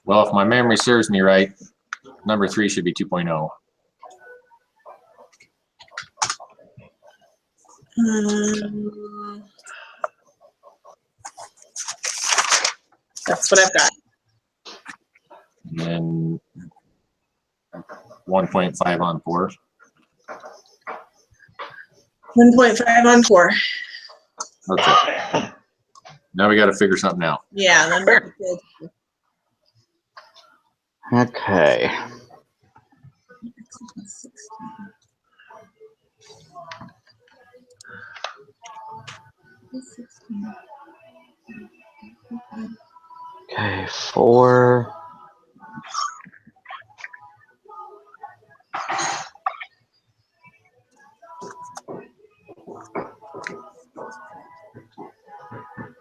Well, if my memory serves me right, number 3 should be 2.0. That's what I've got. And then 1.5 on 4. 1.5 on 4. Okay. Now we got to figure something out. Yeah, then we're good. Okay. Okay, 4.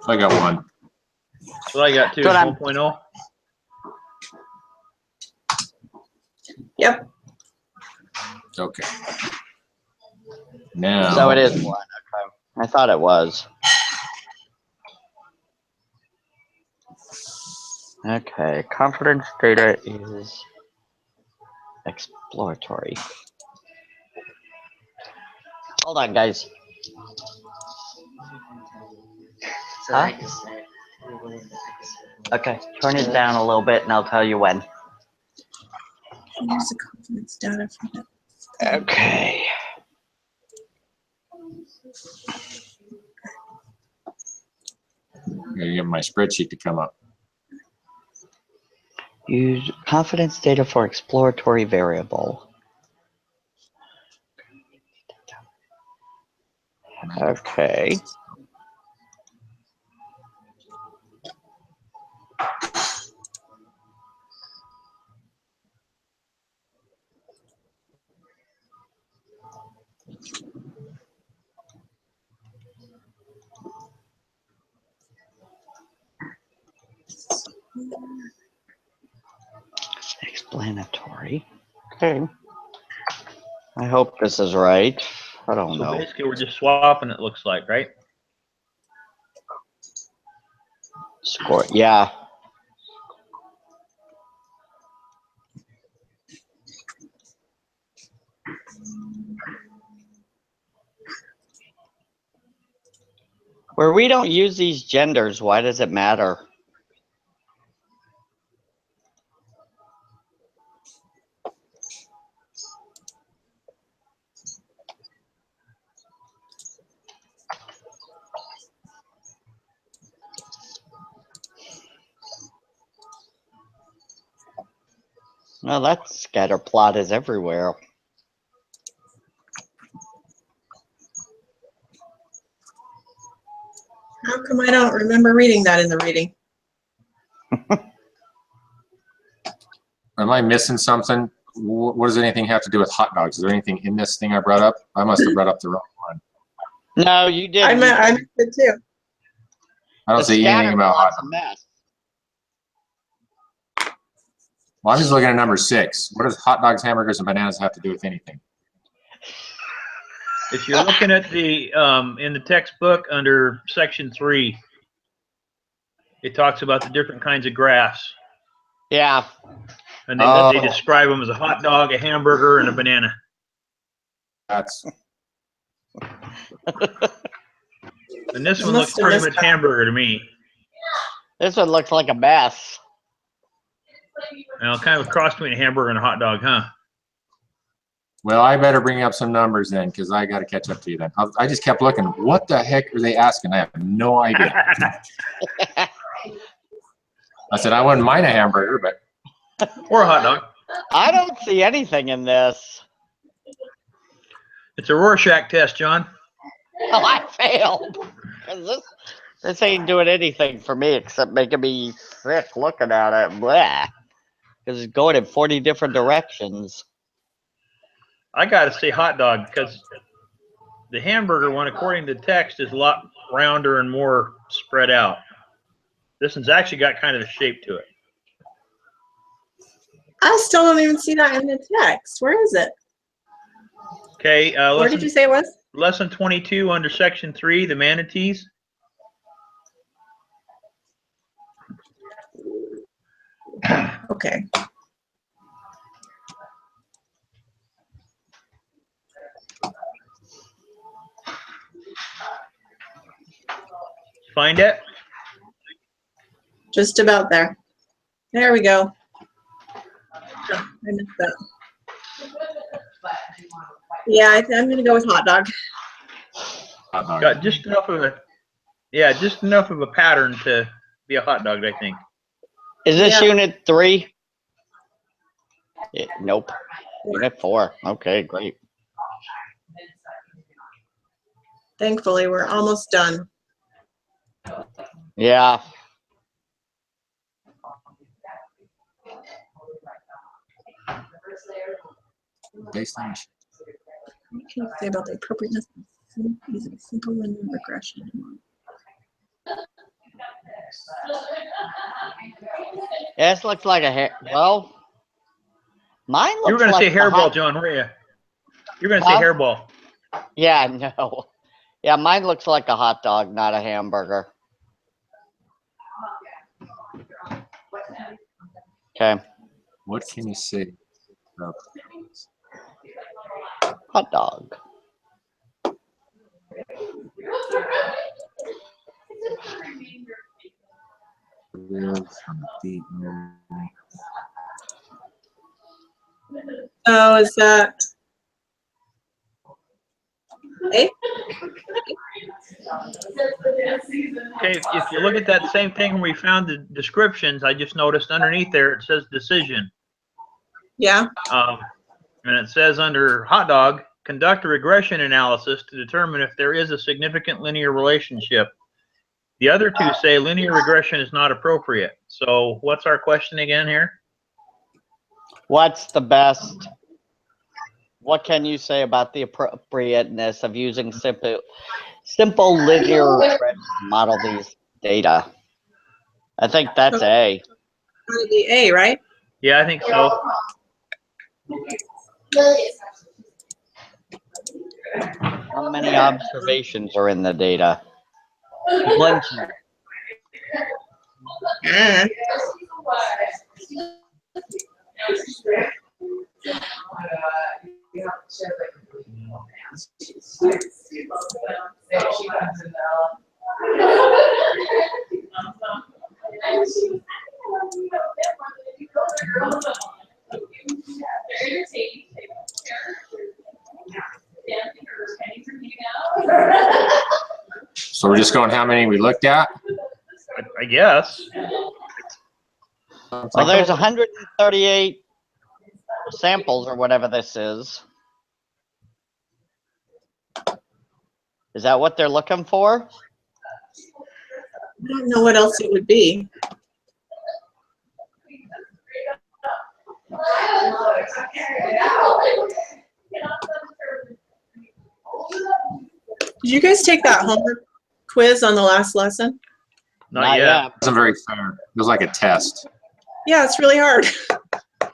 So I got 1. That's what I got too. Good, I'm- 1.0. Yep. Okay. Now. So it is 1. Okay. I thought it was. Okay, confidence data is exploratory. Hold on, guys. Huh? Okay, turn it down a little bit and I'll tell you when. Here's the confidence data for that. Okay. I'm gonna get my spreadsheet to come up. Use confidence data for exploratory variable. Okay. Explanatory. Okay. I hope this is right. I don't So know. basically, we're just swapping. It looks like, right? Score. Yeah. Where we don't use these genders, why does it matter? Well, that scatter plot is everywhere. How come I don't remember reading that in the reading? Am I missing something? What does anything have to do with hot dogs? Is there anything in this thing I brought up? I must have brought up the wrong one. No, you I didn't. missed it too. I don't see anything about hot plot's dogs. a mess. Well, I'm just looking at number 6. What does hot dogs, hamburgers, and bananas have to do with anything? If you're looking at the in the textbook under section 3, it talks about the different kinds of graphs, Yeah. and they Oh. describe them as a hot dog, a hamburger, and a banana. That's And this I one must looks have pretty missed much that. hamburger to me. This one looks like a mess. Now, kind of a cross between a hamburger and a hot dog, huh? well. I better bring up some numbers then, because I got to catch up to you then. I just kept looking. What the heck are they asking? I have no idea. I said I wouldn't mind a hamburger, but Or a hot dog. I don't see anything in this. It's a Rorschach test, John. Oh, I failed. 'Cause this ain't doing anything for me except making me sick looking at it. Blah. Because it's going in 40 different directions. I got to say hot dog because the hamburger one, according to the text, is a lot rounder and more spread out. This one's actually got kind of a shape to it. I still don't even see that in the text. Where is it? Okay, Where did you say it was? lesson 22 under section 3, the manatees. Okay. Find it? Just about there. There we go. Oh, I missed that. Yeah, I'm gonna go with hot dog. Hot dog. Got just enough of a, yeah, just enough of a pattern to be a hot dog, I think. Is this Yeah. unit 3? Nope. Unit 4. Okay, great. Thankfully, we're almost done. Yeah. Baseline. What can you say about the appropriateness of using simple linear regression? Yeah, this looks like a hair. Well, mine looks You were going to like say the hairball, hot- John, weren't you? You're going to say Huh? hairball. Yeah, no. Yeah, mine looks like a hot dog, not a hamburger. Okay, What can you say about hot dog. Oh, is that? Hey, Okay, if you look at that same thing when we found the descriptions, I just noticed underneath there, it says decision. yeah. And it says under hot dog, conduct a regression analysis to determine if there is a significant linear relationship. The other two say linear regression is not appropriate. So what's our question again here? What's the best? What can you say about the appropriateness of using simple linear regression to model these data? I think that's A. That'd be A, right? Yeah, I think so. How many observations are in the data? Plenty. Ah. So we're just going how many we looked at? I guess. Well, there's 138 samples or whatever this is. Is that what they're looking for? I don't know what else it would be. Did you guys take that homework quiz on the last lesson? Not yet. It wasn't very fair. It was like a test. Yeah, it's really hard.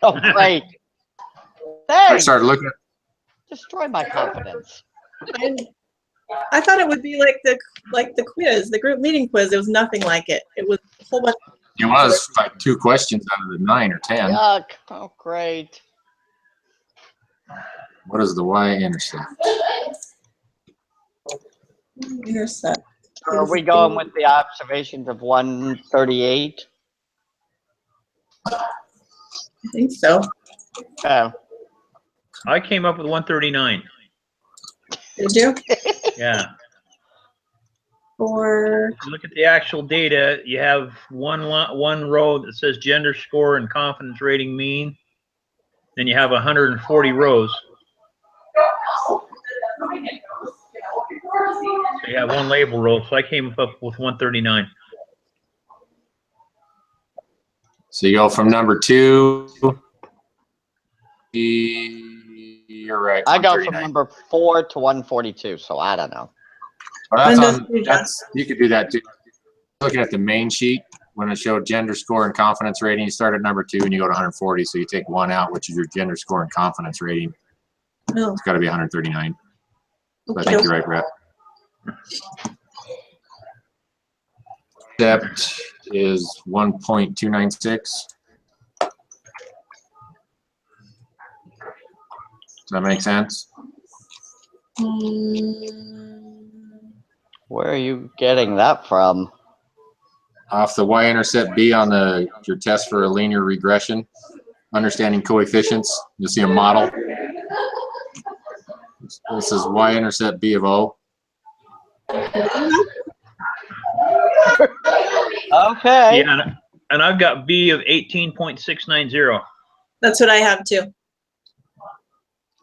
Oh, great. I Thanks. started looking at Destroy my confidence. I thought it would be like the quiz, the group meeting quiz. It was nothing like it. It was a whole bunch. it was like 2 questions out of the 9 or 10. Yuck. Oh, great. What is the y-intercept? Intercept. Are we going with the observations of 138? I think so. I came up with 139. Did you? Yeah. Or If you look at the actual data, you have one row that says gender score and confidence rating mean. Then you have 140 rows. So you have one label row. So I came up with 139. So you go from number 2. You're right. I go from 139. number 4 to 142, so I don't know. Well, that's When on, does it that's, you could do that too. Looking at the main sheet, when it showed gender score and confidence rating, you start at number 2 and you go to 140. So you take 1 out, which is your gender score and confidence rating. no. It's got to be 139. I think you're right, Brett. Depth is 1.296. Does that make sense? Where are you getting that from? Off the y-intercept B on your test for a linear regression, understanding coefficients, you'll see a model. This is y-intercept B of O. Okay. Yeah, and I've got B of 18.690. That's what I have too.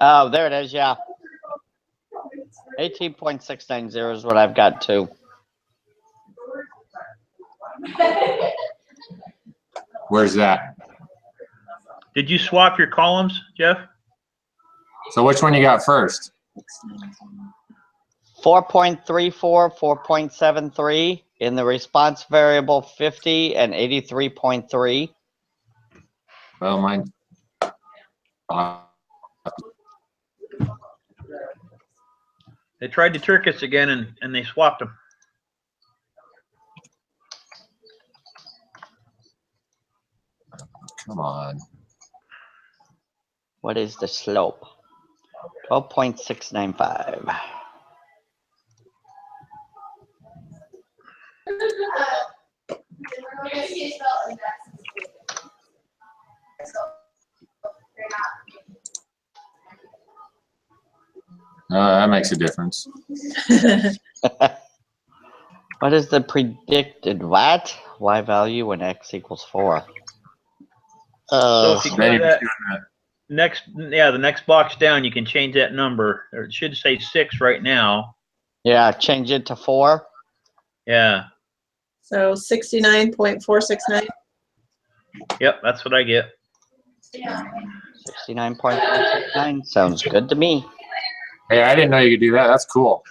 Oh, there it is. Yeah. 18.690 is what I've got too. Where's that? Did you swap your columns, Jeff? So which one you got first? 4.34, 4.73 in the response variable 50 and 83.3. Well, mine. They tried to trick us again, and they swapped them. Come on. What is the slope? 12.695. That makes a difference. What is the predicted what? Y value when x equals 4? So if you go Then to you're that doing that. the next box down, you can change that number. Or it should say 6 right now. Yeah, change it to 4. Yeah. So 69.469. Yep, that's what I get. 69.469 sounds good to me. Hey, I didn't know you could do that. That's cool.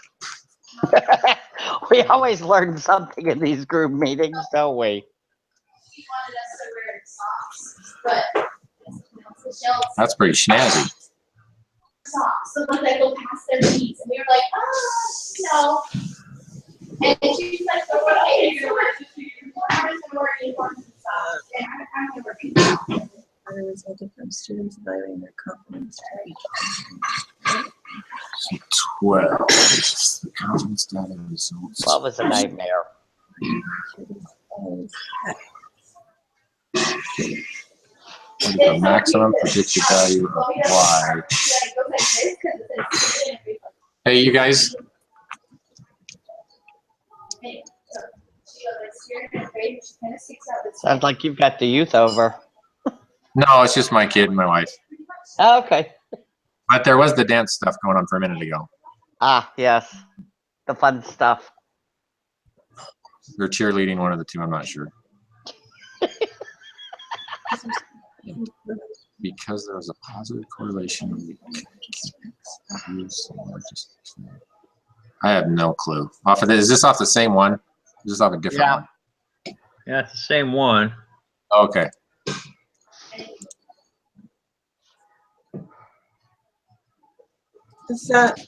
We always learn something in these group meetings, don't we? That's pretty snazzy. Socks, the ones that go past their knees, and we were like, no. And she's like, so what are you doing? I'm just wearing uniforms and socks. And I don't know where people Other resulted from students evaluating their confidence. 12. The confidence data results. 12 is a nightmare. What is the maximum predicted value of y? Hey, you guys. Sounds like you've got the youth over. No, it's just my kid and my wife. Oh, okay. But there was the dance stuff going on for a minute ago. Ah, yes. The fun stuff. They're cheerleading one of the two, I'm not sure. Because there was a positive correlation. I have no clue. Off of this, is this off the same one? Is this off a different Yeah. one? Yeah, it's the same one. Okay. Is that,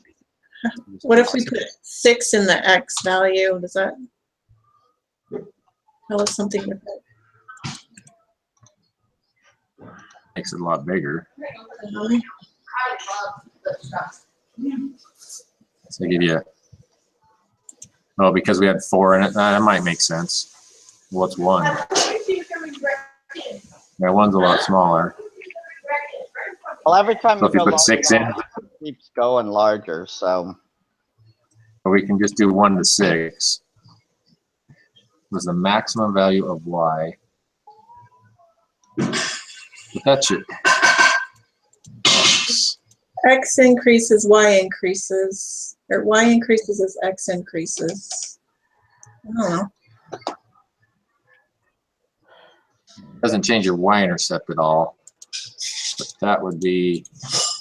what if we put 6 in the x value? Does that tell us something different? Makes it a lot bigger. So I give you, oh, because we had 4 in it, that might make sense. What's 1? Yeah, 1's a lot smaller. Well, every time So you if you go put larger, 6 in, it keeps going larger, so. or we can just do 1 to 6. Was the maximum value of y. But that's it. X increases, Y increases, or Y increases as X increases. I don't know. Doesn't change your y-intercept at all. But that would be,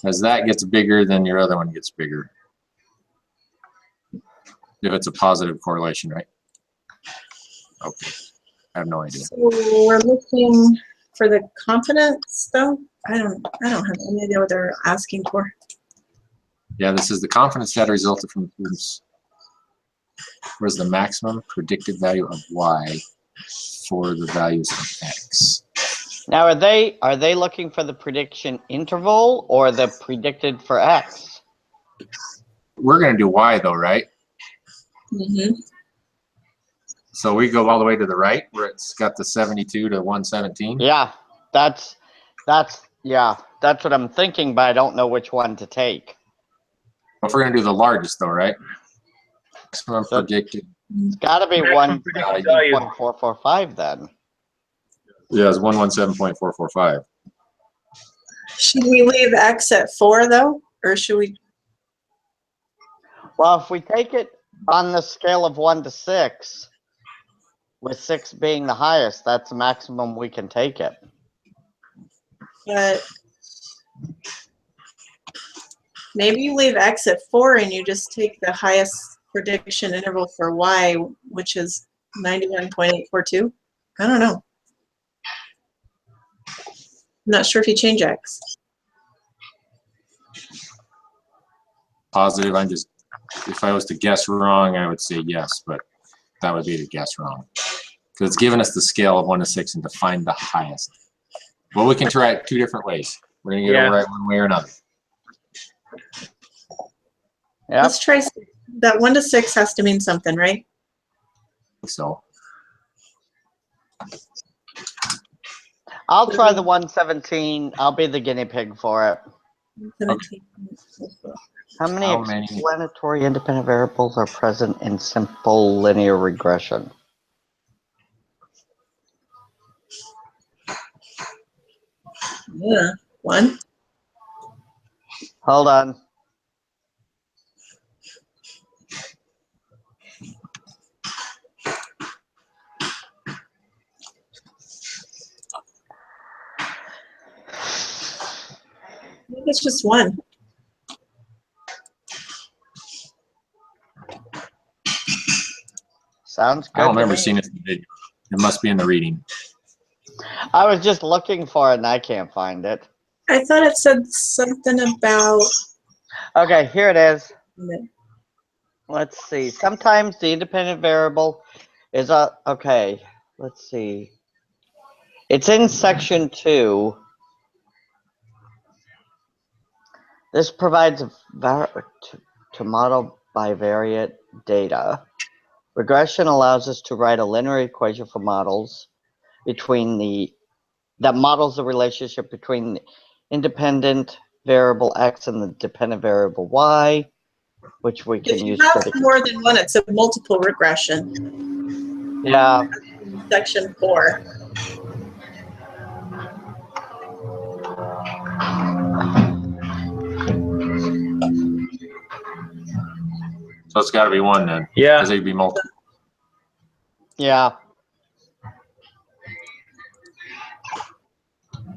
as that gets bigger, then your other one gets bigger. If it's a positive correlation, right? Okay. I have no idea. So we're looking for the confidence though. I don't have any idea what they're asking for. Yeah, this is the confidence data resulted from students. Where's the maximum predicted value of y for the values of x? Now, are they looking for the prediction interval or the predicted for x? We're going to do y though, right? Mm-hmm. So we go all the way to the right where it's got the 72 to 117. Yeah, that's what I'm thinking, but I don't know which one to take. If we're going to do the largest though, right? Maximum The- predicted. It's got to be Maximum predicted value. 1.445 then. Yeah, it's 117.445. Should we leave x at 4 though, or should we? Well, if we take it on the scale of 1 to 6, with 6 being the highest, that's the maximum we can take it. But maybe you leave x at 4 and you just take the highest prediction interval for y, which is 91.842. I don't know. I'm not sure if you change x. Positive. I'm just, if I was to guess wrong, I would say yes, but that would be to guess wrong. Because it's given us the scale of 1 to 6 and to find the highest. Well, we can try it 2 different ways. We're going to get it right one way or another. Yep. Let's try that. 1 to 6 has to mean something, right? So I'll try the 117. I'll be the guinea pig for it. 17. How many How many? explanatory independent variables are present in simple linear regression? Yeah, 1. Hold on. I think it's just 1. Sounds good. I don't to remember me. seeing it in the video. It must be in the reading. I was just looking for it and I can't find it. I thought it said something about. Okay, here it is. Let's see. Sometimes the independent variable is okay. Let's see. It's in section 2. This provides to model bivariate data. Regression allows us to write a linear equation for models that models the relationship between the independent variable x and the dependent variable y, which we can If you use have for the more than 1, it's a multiple regression. yeah. Section 4. So it's got to be 1 then. Yeah. Because they'd be multiple. Yeah.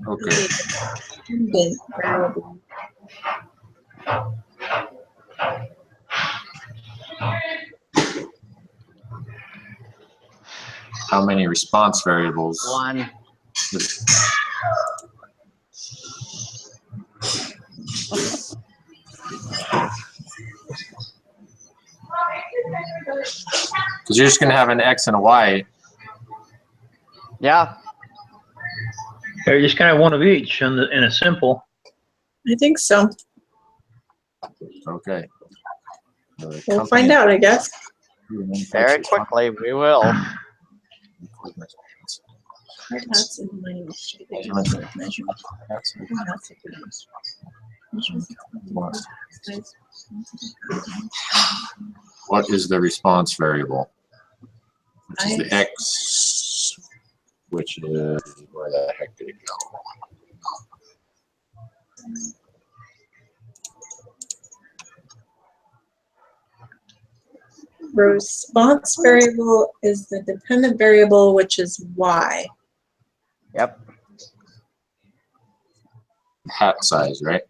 Okay. How many response variables? 1. Because you're just going to have an x and a y. Yeah. Or just kind of one of each in a simple. I think so. Okay. We'll find out, I guess. Very quickly, we will. What is the response variable? Which is the x, which is, where the heck did it go? Response variable is the dependent variable, which is y. Yep. Hat size, right?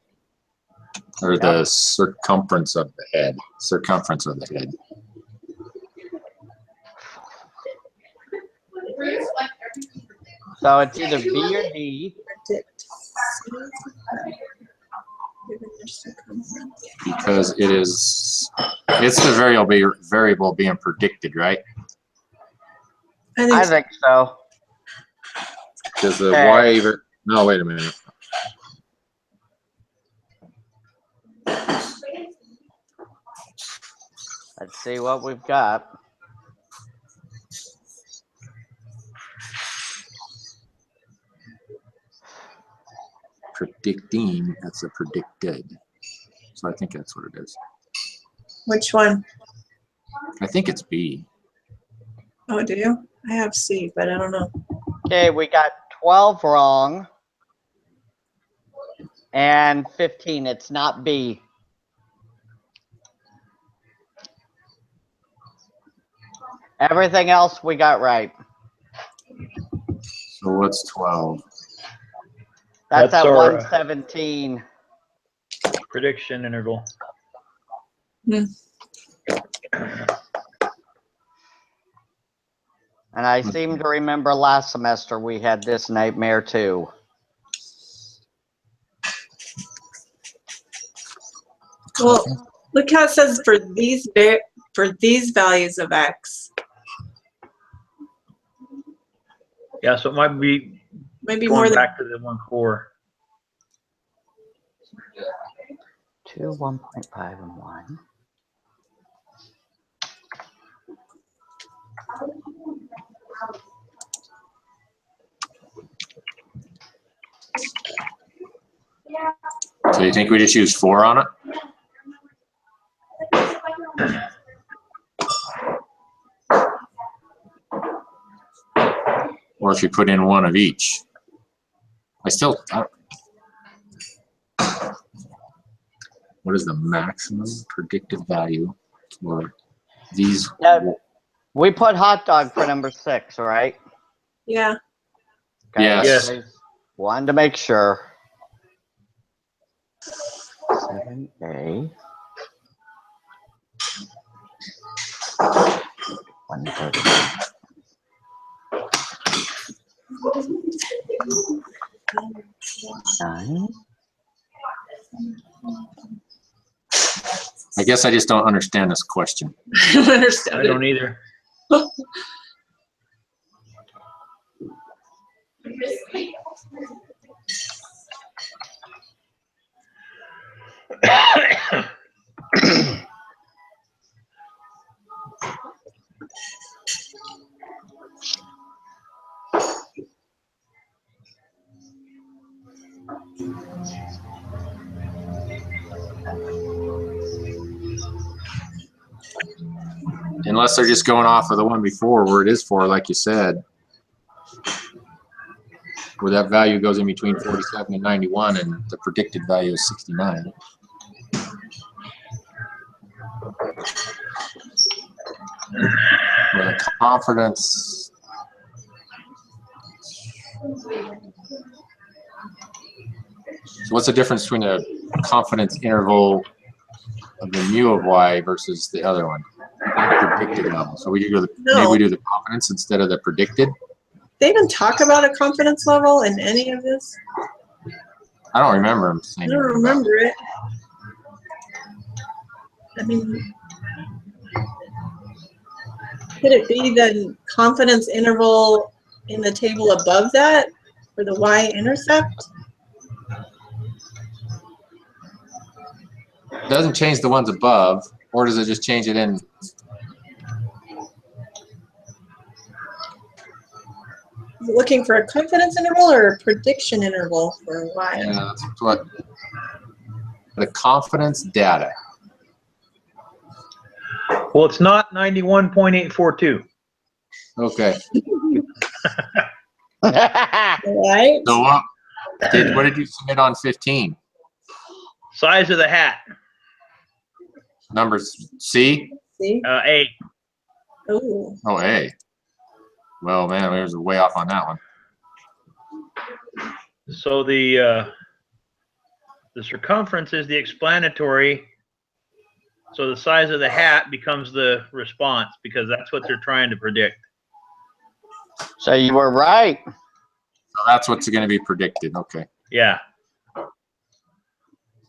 Or the circumference of the head. Circumference of the head. So it's either B or D. Predict. Given their circumference. Because it's the variable being predicted, right? I think I so. think so. Because the Okay. no, wait a minute. Let's see what we've got. Predicting, that's a predicted. So I think that's what it is. Which one? I think it's B. Oh, do you? I have C, but I don't know. Okay, we got 12 wrong. And 15, it's not B. Everything else we got right. So what's 12? That's That's at our, 117. prediction interval. Hmm. And I seem to remember last semester we had this nightmare too. Well, look how it says for these values of X. Yeah, so it might be Maybe more going than, back to the 1.4. 2, 1.5, and 1. So you think we just use 4 on it? Or if you put in 1 of each? What is the maximum predicted value for these? Yeah. We put hot dog for number 6, right? yeah. Okay, Yes. Yes. I wanted to make sure. 7A. 130. 9. I guess I just don't understand this question. I don't understand I it. don't either. Unless they're just going off of the one before where it is 4, like you said. Where that value goes in between 47 and 91 and the predicted value is 69. Where the confidence. So what's the difference between a confidence interval of the mu of y versus the other one? Predicted level. So we do maybe we do the confidence instead of the predicted. They even talk about a confidence level in any of this? I don't remember him I saying. don't anything about remember it. I mean, could it be the confidence interval in the table above that for the y-intercept? it. Doesn't change the ones above, or does it just change it in? Looking for a confidence interval or a prediction interval for y? Yeah, that's what the confidence data. Well, it's not 91.842. Okay. Right? So what did you submit on 15? Size of the hat, Numbers C? See? A. Oh, Oh, A. Well, man, we was way off on that one. So the circumference is the explanatory. So the size of the hat becomes the response because that's what they're trying to predict. So you were right. So that's what's going to be predicted. Okay. Yeah.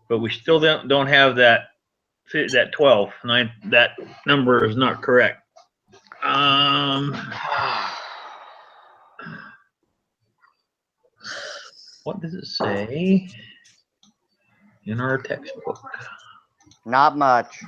But we still don't have that that 12. That number is not correct. What does it say in our textbook? Not much.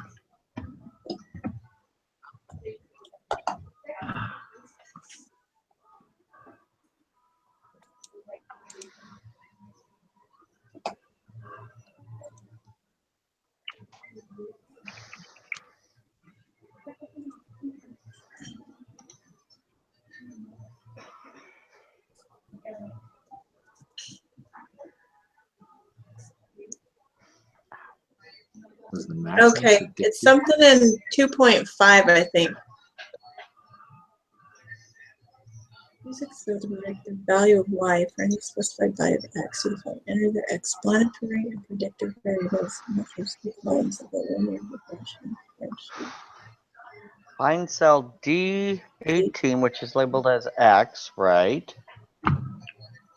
Was the maximum Okay, predicted? it's something in 2.5, I think. Use the predictive value of y for any specified value of x. You can enter the explanatory and predictive variables in the first two columns of the linear regression spreadsheet. Find cell D18, which is labeled as X, right?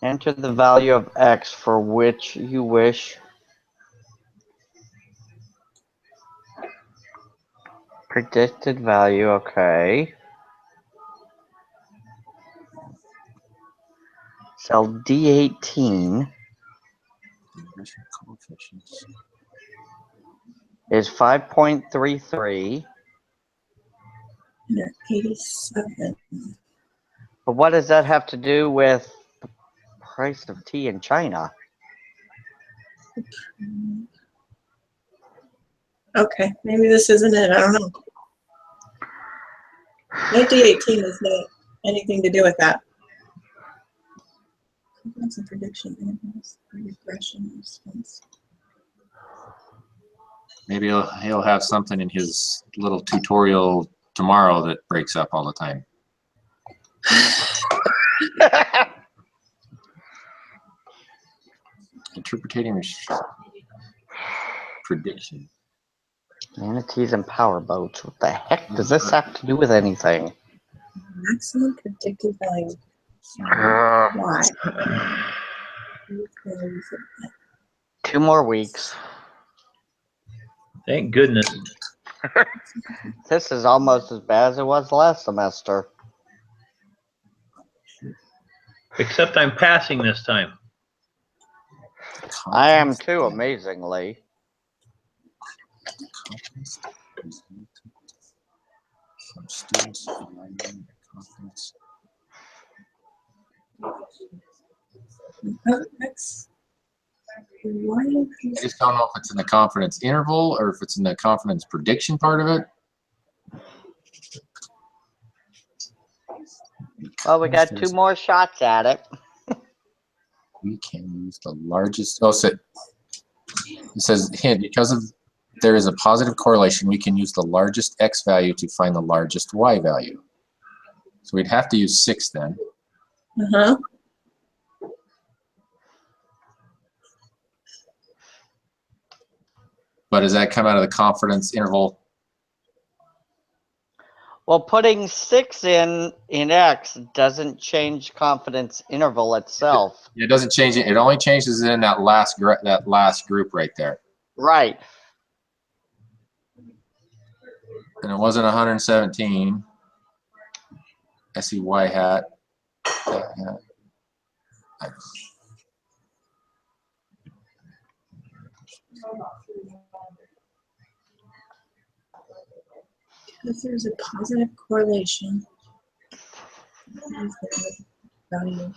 Enter the value of X for which you wish. Predicted value, okay. Cell D18 Regression coefficients. is 5.33. And they're 87. But what does that have to do with the price of tea in China? Okay, maybe this isn't it. I don't know. No D18 has not anything to do with that. Confidence and prediction intervals for regression response. Maybe he'll have something in his little tutorial tomorrow that breaks up all the time. Interpreting prediction. Manatees and powerboats. What the heck does this have to do with anything? Maximum predicted value. Why? 2 more weeks. Thank goodness. This is almost as bad as it was last semester. Except I'm passing this time. I am too, amazingly. From students evaluating their confidence. Why I increase just don't know if it's in the confidence interval or if it's in the confidence prediction part of it. Well, we got 2 more shots at it. We can use the largest. Oh, so it says hint because of there is a positive correlation. We can use the largest x value to find the largest y value. So we'd have to use 6 then. Uh-huh. But does that come out of the confidence interval? Well, putting 6 in X doesn't change confidence interval itself. It doesn't change it. It only changes it in that last group right there. Right. And it wasn't 117. I see y hat. That hat. Because there's a positive correlation. Value.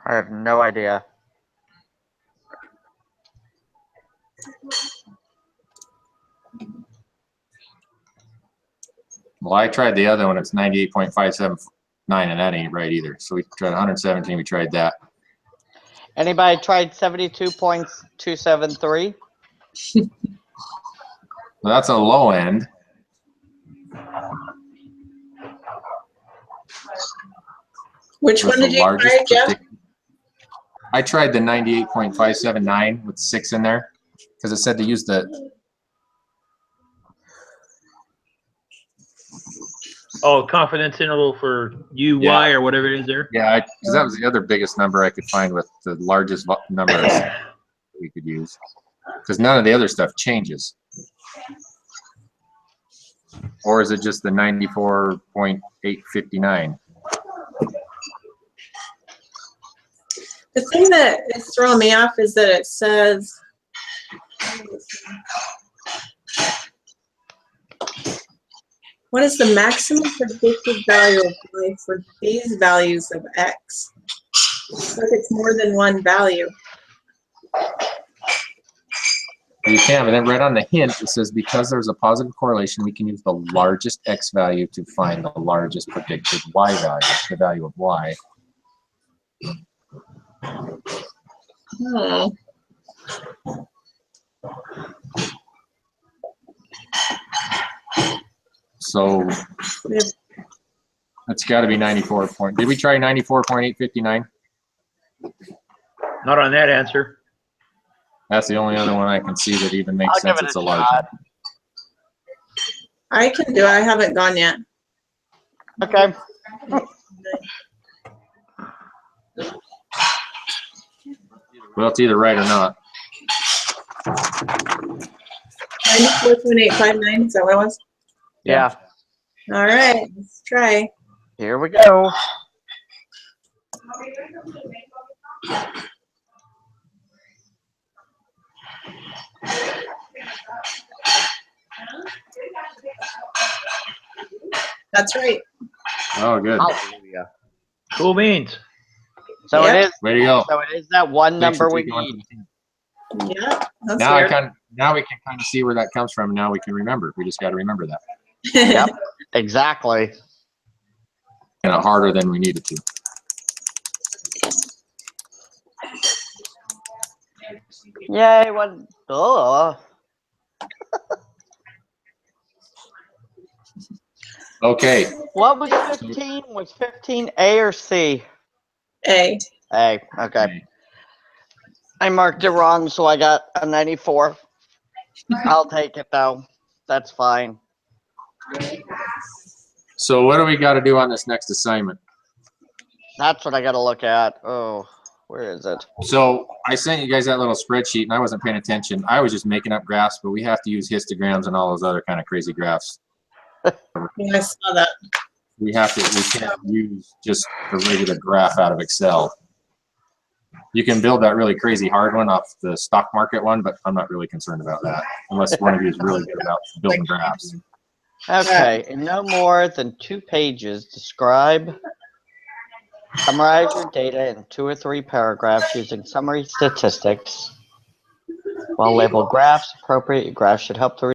I have no idea. Well, I tried the other one. It's 98.579, and that ain't right either. So we tried 117. We tried that. Anybody tried 72.273? Well, that's a low end. Which one did you try, Jeff? I tried the 98.579 with 6 in there because it said to use the. Oh, confidence interval for UY Yeah. or whatever it is there. Yeah, because that was the other biggest number I could find with the largest number we could use. Because none of the other stuff changes. Or is it just the 94.859? The thing that is throwing me off is that it says, what is the maximum predicted value of y for these values of x? It's like it's more than one value. You can, but then right on the hint, it says because there's a positive correlation, we can use the largest x value to find the largest predicted y value, the value of y. Hmm. So We have- it's got to be 94 point. Did we try 94.859? Not on that answer. That's the only other one I can see that even makes I'll sense. give it It's a a large shot. one. I can do it. I haven't gone yet. Okay. Well, it's either right or not. 94.859, is that what it was? Yeah. All right, let's try. Here we go. That's right. Oh, good. Hallelujah. Cool beans. So Yep. it is. Way to go. So it is that one Thanks for number we taking one need. for the team. Yeah, that's Now weird. now we can kind of see where that comes from. Now we can remember. We just got to remember that. Yep. Exactly. Kind of harder than we needed to. Yay! One. Oh. Okay. What was 15? Was 15 A or C? A. A. Okay. I marked it wrong, so I got a 94. I'll take it though. That's fine. So what do we got to do on this next assignment? That's what I got to look at. Oh, where is it? So I sent you guys that little spreadsheet, and I wasn't paying attention. I was just making up graphs, but we have to use histograms and all those other kind of crazy graphs. Yeah, I saw that. We can't use just a regular graph out of Excel. You can build that really crazy hard one off the stock market one, but I'm not really concerned about that unless one of you is really good about building graphs. Okay, in no more than 2 pages, summarize your data in 2 or 3 paragraphs using summary statistics. While labeled graphs appropriate, your graph should help the